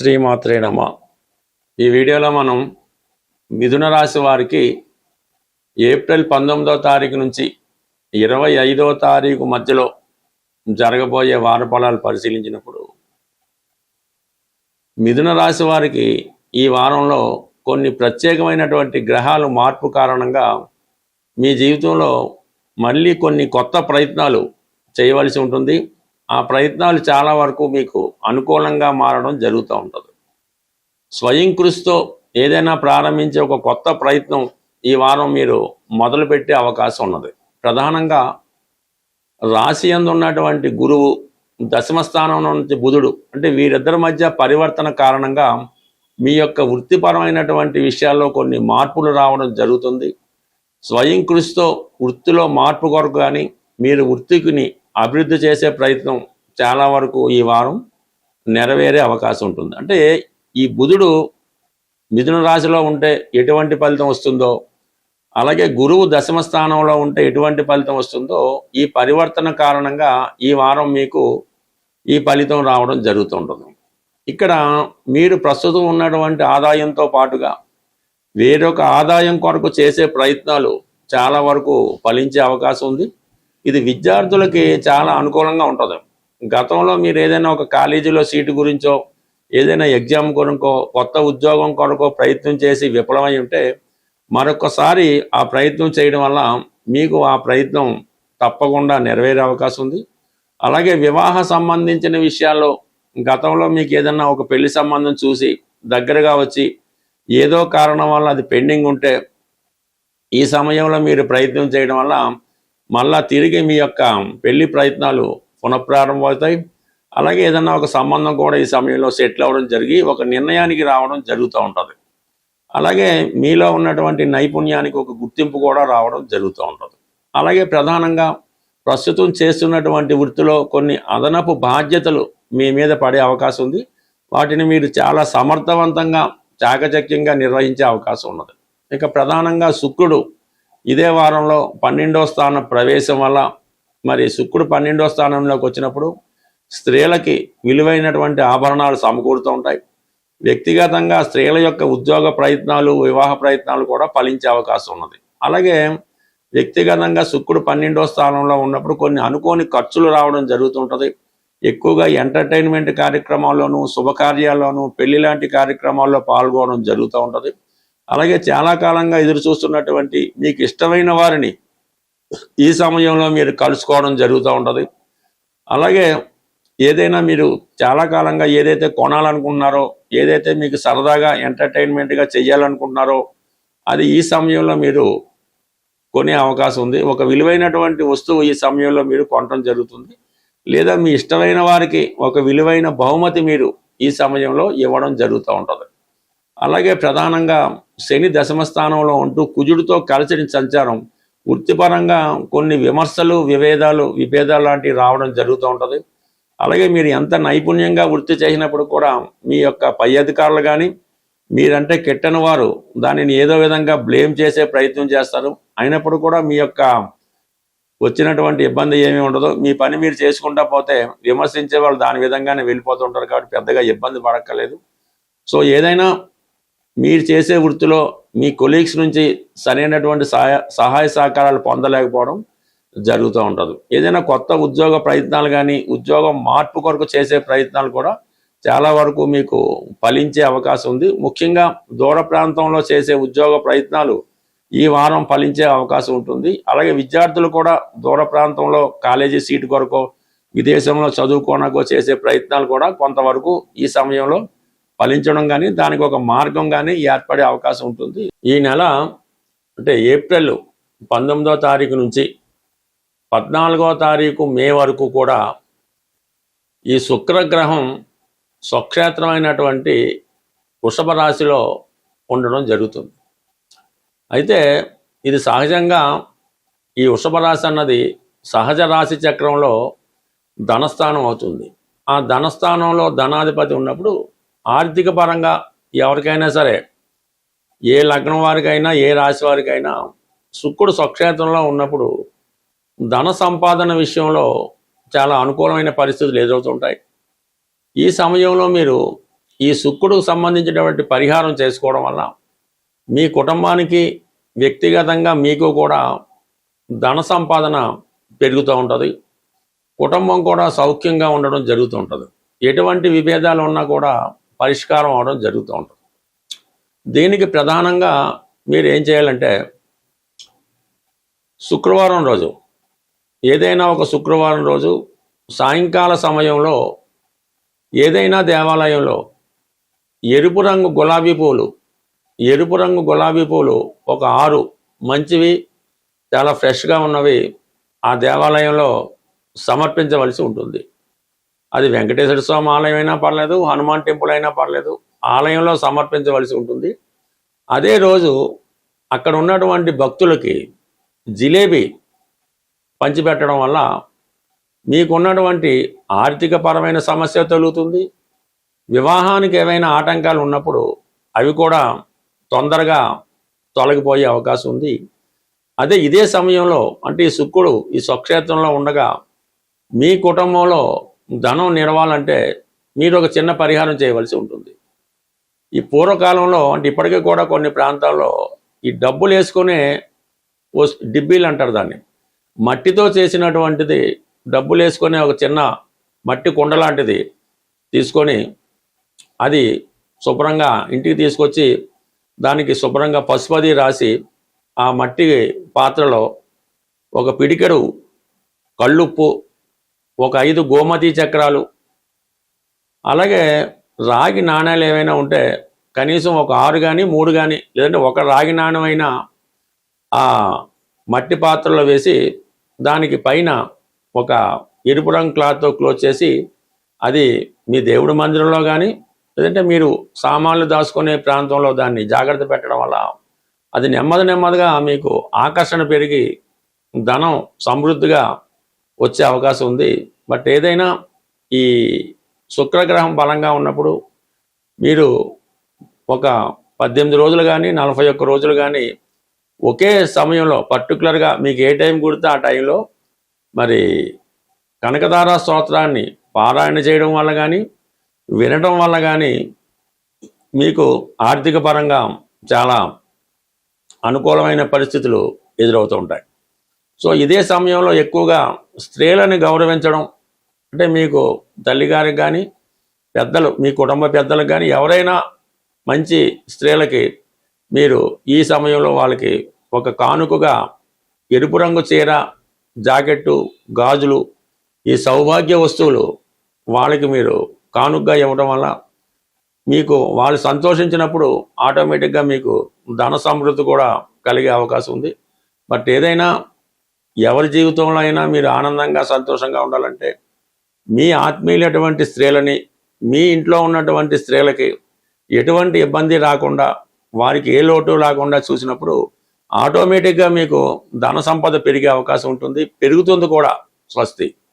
శ్రీమాత్రే నమః. ఈ వీడియోలో మనం మిథున రాశి వారికి ఏప్రిల్ 19వ తారీఖు నుంచి 25వ తారీఖు మధ్యలో జరగబోయే వార ఫలాలు పరిశీలించినప్పుడు మిథున రాశి వారికి ఈ వారంలో కొన్ని ప్రత్యేకమైనటువంటి గ్రహాలు మార్పు కారణంగా మీ జీవితంలో మళ్ళీ కొన్ని కొత్త ప్రయత్నాలు చేయవలసి ఉంటుంది. ఆ ప్రయత్నాలు చాలా వరకు మీకు అనుకూలంగా మారడం జరుగుతూ ఉంటుంది. స్వయం కృషితో ఏదైనా ప్రారంభించే ఒక కొత్త ప్రయత్నం ఈ వారం మీరు మొదలుపెట్టే అవకాశం ఉన్నది. ప్రధానంగా రాశి యందు ఉన్నటువంటి గురువు, దశమ స్థానంలో నుంచి బుధుడు, అంటే వీరిద్దరి మధ్య పరివర్తన కారణంగా మీ యొక్క వృత్తిపరమైనటువంటి విషయాల్లో కొన్ని మార్పులు రావడం జరుగుతుంది. స్వయం కృషితో వృత్తిలో మార్పు కొరకు కానీ మీరు వృత్తిని అభివృద్ధి చేసే ప్రయత్నం చాలా వరకు ఈ వారం నెరవేరే అవకాశం ఉంటుంది. అంటే ఈ బుధుడు మిథున రాశిలో ఉంటే ఎటువంటి ఫలితం వస్తుందో, అలాగే గురువు దశమ స్థానంలో ఉంటే ఎటువంటి ఫలితం వస్తుందో, ఈ పరివర్తన కారణంగా ఈ వారం మీకు ఈ ఫలితం రావడం జరుగుతుంటుంది. ఇక్కడ మీరు ప్రస్తుతం ఉన్నటువంటి ఆదాయంతో పాటుగా వేరొక ఆదాయం కొరకు చేసే ప్రయత్నాలు చాలా వరకు ఫలించే అవకాశం ఉంది. ఇది విద్యార్థులకి చాలా అనుకూలంగా ఉంటుంది. గతంలో మీరు ఏదైనా ఒక కాలేజీలో సీటు గురించో, ఏదైనా ఎగ్జామ్ కొనుక్కో, కొత్త ఉద్యోగం కొనుక్కో ప్రయత్నం చేసి విఫలమై ఉంటే మరొకసారి ఆ ప్రయత్నం చేయడం వల్ల మీకు ఆ ప్రయత్నం తప్పకుండా నెరవేరే అవకాశం ఉంది. అలాగే వివాహ సంబంధించిన విషయాల్లో గతంలో మీకు ఏదైనా ఒక పెళ్లి సంబంధం చూసి దగ్గరగా వచ్చి ఏదో కారణం వల్ల అది పెండింగ్ ఉంటే ఈ సమయంలో మీరు ప్రయత్నం చేయడం వల్ల మళ్ళా తిరిగి మీ యొక్క పెళ్లి ప్రయత్నాలు పునఃప్రారంభమవుతాయి. అలాగే ఏదన్నా ఒక సంబంధం కూడా ఈ సమయంలో సెటిల్ అవ్వడం జరిగి ఒక నిర్ణయానికి రావడం జరుగుతూ ఉంటుంది. అలాగే మీలో ఉన్నటువంటి నైపుణ్యానికి ఒక గుర్తింపు కూడా రావడం జరుగుతూ ఉంటుంది. అలాగే ప్రధానంగా ప్రస్తుతం చేస్తున్నటువంటి వృత్తిలో కొన్ని అదనపు బాధ్యతలు మీ మీద పడే అవకాశం ఉంది. వాటిని మీరు చాలా సమర్థవంతంగా చాకచక్యంగా నిర్వహించే అవకాశం ఉన్నది. ఇక ప్రధానంగా శుక్రుడు ఇదే వారంలో 12వ స్థానం ప్రవేశం వల్ల, మరి శుక్రుడు 12వ స్థానంలోకి వచ్చినప్పుడు స్త్రీలకి విలువైనటువంటి ఆభరణాలు సమకూరుతూ ఉంటాయి. వ్యక్తిగతంగా స్త్రీల యొక్క ఉద్యోగ ప్రయత్నాలు, వివాహ ప్రయత్నాలు కూడా ఫలించే అవకాశం ఉన్నది. అలాగే వ్యక్తిగతంగా శుక్రుడు 12వ స్థానంలో ఉన్నప్పుడు కొన్ని అనుకోని ఖర్చులు రావడం జరుగుతుంటుంది. ఎక్కువగా ఎంటర్టైన్మెంట్ కార్యక్రమాల్లోనూ, శుభకార్యాల్లోనూ, పెళ్లి లాంటి కార్యక్రమాల్లో పాల్గొనడం జరుగుతూ ఉంటుంది. అలాగే చాలా కాలంగా ఎదురు చూస్తున్నటువంటి మీకు ఇష్టమైన వారిని ఈ సమయంలో మీరు కలుసుకోవడం జరుగుతూ ఉంటుంది. అలాగే ఏదైనా మీరు చాలా కాలంగా ఏదైతే కొనాలనుకుంటున్నారో, ఏదైతే మీకు సరదాగా ఎంటర్టైన్మెంట్గా చేయాలనుకుంటున్నారో అది ఈ సమయంలో మీరు కొనే అవకాశం ఉంది. ఒక విలువైనటువంటి వస్తువు ఈ సమయంలో మీరు కొనడం జరుగుతుంది. లేదా మీ ఇష్టమైన వారికి ఒక విలువైన బహుమతి మీరు ఈ సమయంలో ఇవ్వడం జరుగుతూ ఉంటుంది. అలాగే ప్రధానంగా శని దశమ స్థానంలో ఉంటూ కుజుడితో కలిసి సంచారం వృత్తిపరంగా కొన్ని విమర్శలు, విభేదాలు లాంటివి రావడం జరుగుతూ ఉంటుంది. అలాగే మీరు ఎంత నైపుణ్యంగా వృత్తి చేసినప్పుడు కూడా మీ యొక్క పై అధికారులు కానీ మీరంటే కిట్టని వారు దానిని ఏదో విధంగా బ్లేమ్ చేసే ప్రయత్నం చేస్తారు. అయినప్పుడు కూడా మీ యొక్క వచ్చినటువంటి ఇబ్బంది ఏమీ ఉండదు. మీ పని మీరు చేసుకుంటా పోతే విమర్శించే వాళ్ళు దాని విధంగానే వెళ్ళిపోతుంటారు కాబట్టి పెద్దగా ఇబ్బంది పడక్కర్లేదు. సో ఏదైనా మీరు చేసే వృత్తిలో మీ కొలీగ్స్ నుంచి సరైనటువంటి సహాయ సహకారాలు పొందలేకపోవడం జరుగుతూ ఉంటుంది. ఏదైనా కొత్త ఉద్యోగ ప్రయత్నాలు కానీ, ఉద్యోగం మార్పు కొరకు చేసే ప్రయత్నాలు కూడా చాలా వరకు మీకు ఫలించే అవకాశం ఉంది. ముఖ్యంగా దూర ప్రాంతంలో చేసే ఉద్యోగ ప్రయత్నాలు ఈ వారం ఫలించే అవకాశం ఉంటుంది. అలాగే విద్యార్థులు కూడా దూర ప్రాంతంలో కాలేజీ సీటు కొరకు, విదేశంలో చదువుకోనకో చేసే ప్రయత్నాలు కూడా కొంతవరకు ఈ సమయంలో ఫలించడం కానీ, దానికి ఒక మార్గం కానీ ఏర్పడే అవకాశం ఉంటుంది. ఈ నెల అంటే ఏప్రిల్ 19వ తారీఖు నుంచి 14వ తారీఖు మే వరకు కూడా ఈ శుక్రగ్రహం స్వక్షేత్రమైనటువంటి వృషభ రాశిలో ఉండడం జరుగుతుంది. అయితే ఇది సహజంగా ఈ వృషభ రాశి అన్నది సహజ రాశి చక్రంలో ధనస్థానం అవుతుంది. ఆ ధనస్థానంలో ధనాధిపతి ఉన్నప్పుడు ఆర్థిక పరంగా ఎవరికైనా సరే, ఏ లగ్నం వారికైనా, ఏ రాశి వారికైనా శుక్రుడు స్వక్షేత్రంలో ఉన్నప్పుడు ధన సంపాదన విషయంలో చాలా అనుకూలమైన పరిస్థితులు ఎదురవుతుంటాయి. ఈ సమయంలో మీరు ఈ శుక్రుడికి సంబంధించినటువంటి పరిహారం చేసుకోవడం వల్ల మీ కుటుంబానికి వ్యక్తిగతంగా మీకు కూడా ధన సంపాదన పెరుగుతూ ఉంటుంది. కుటుంబం కూడా సౌఖ్యంగా ఉండడం జరుగుతూ ఉంటుంది. ఎటువంటి విభేదాలు ఉన్నా కూడా పరిష్కారం అవడం జరుగుతూ ఉంటుంది. దీనికి ప్రధానంగా మీరు ఏం చేయాలంటే, శుక్రవారం రోజు ఏదైనా ఒక శుక్రవారం రోజు సాయంకాల సమయంలో ఏదైనా దేవాలయంలో ఎరుపు రంగు గులాబీ పూలు ఒక 6 మంచివి చాలా ఫ్రెష్గా ఉన్నవి ఆ దేవాలయంలో సమర్పించవలసి ఉంటుంది. అది వెంకటేశ్వర స్వామి ఆలయం అయినా పర్లేదు, హనుమాన్ టెంపుల్ అయినా పర్లేదు, ఆలయంలో సమర్పించవలసి ఉంటుంది. అదే రోజు అక్కడ ఉన్నటువంటి భక్తులకి జిలేబీ పంచిపెట్టడం వల్ల మీకున్నటువంటి ఆర్థికపరమైన సమస్య తొలుగుతుంది. వివాహానికి ఏవైనా ఆటంకాలు ఉన్నప్పుడు అవి కూడా తొందరగా తొలగిపోయే అవకాశం ఉంది. అదే ఇదే సమయంలో అంటే ఈ శుక్రుడు ఈ స్వక్షేత్రంలో ఉండగా మీ కుటుంబంలో ధనం నిలవాలంటే మీరు ఒక చిన్న పరిహారం చేయవలసి ఉంటుంది. ఈ పూర్వకాలంలో అంటే ఇప్పటికీ కూడా కొన్ని ప్రాంతాల్లో ఈ డబ్బులు వేసుకునే డిబ్బీలు అంటారు దాన్ని, మట్టితో చేసినటువంటిది డబ్బులు వేసుకునే ఒక చిన్న మట్టి కుండ లాంటిది తీసుకొని అది శుభ్రంగా ఇంటికి తీసుకొచ్చి దానికి శుభ్రంగా పసుపది రాసి ఆ మట్టి పాత్రలో ఒక పిడికెడు కళ్ళుప్పు, ఒక 5 గోమతి చక్రాలు, అలాగే రాగి నాణ్యాలు ఏవైనా ఉంటే కనీసం ఒక 6 కానీ 3 కానీ లేదంటే ఒక రాగి నాణ్యమైనా ఆ మట్టి పాత్రలో వేసి దానికి పైన ఒక ఎరుపు రంగు క్లాత్తో క్లోజ్ చేసి అది మీ దేవుడి మందిరంలో కానీ లేదంటే మీరు సామాన్లు దాచుకునే ప్రాంతంలో దాన్ని జాగ్రత్త పెట్టడం వల్ల అది నెమ్మదిగా మీకు ఆకర్షణ పెరిగి ధనం సమృద్ధిగా వచ్చే అవకాశం ఉంది. బట్ ఏదైనా ఈ శుక్రగ్రహం బలంగా ఉన్నప్పుడు మీరు ఒక 18 రోజులు కానీ 41 రోజులు కానీ ఒకే సమయంలో పర్టికులర్గా మీకు ఏ టైం కుడితే ఆ టైంలో మరి కనకదార స్తోత్రాన్ని పారాయణ చేయడం వల్ల కానీ వినడం వల్ల కానీ మీకు ఆర్థిక పరంగా చాలా అనుకూలమైన పరిస్థితులు ఎదురవుతూ ఉంటాయి. సో ఇదే సమయంలో ఎక్కువగా స్త్రీలను గౌరవించడం అంటే మీకు తల్లిగారికి కానీ పెద్దలు మీ కుటుంబ పెద్దలకు కానీ ఎవరైనా మంచి స్త్రీలకి మీరు ఈ సమయంలో వాళ్ళకి ఒక కానుకగా ఎరుపు రంగు చీర, జాకెట్టు, గాజులు, ఈ సౌభాగ్య వస్తువులు వాళ్ళకి మీరు కానుకగా ఇవ్వడం వల్ల మీకు వాళ్ళు సంతోషించినప్పుడు ఆటోమేటిక్గా మీకు ధన సమృద్ధి కూడా కలిగే అవకాశం ఉంది. బట్ ఏదైనా ఎవరి జీవితంలో అయినా మీరు ఆనందంగా సంతోషంగా ఉండాలంటే మీ ఆత్మీయులటువంటి స్త్రీలని మీ ఇంట్లో ఉన్నటువంటి స్త్రీలకి ఎటువంటి ఇబ్బంది రాకుండా వారికి ఏ లోటు రాకుండా చూసినప్పుడు ఆటోమేటిక్గా మీకు ధన సంపద పెరిగే అవకాశం ఉంటుంది, పెరుగుతుంది కూడా. స్వస్తి.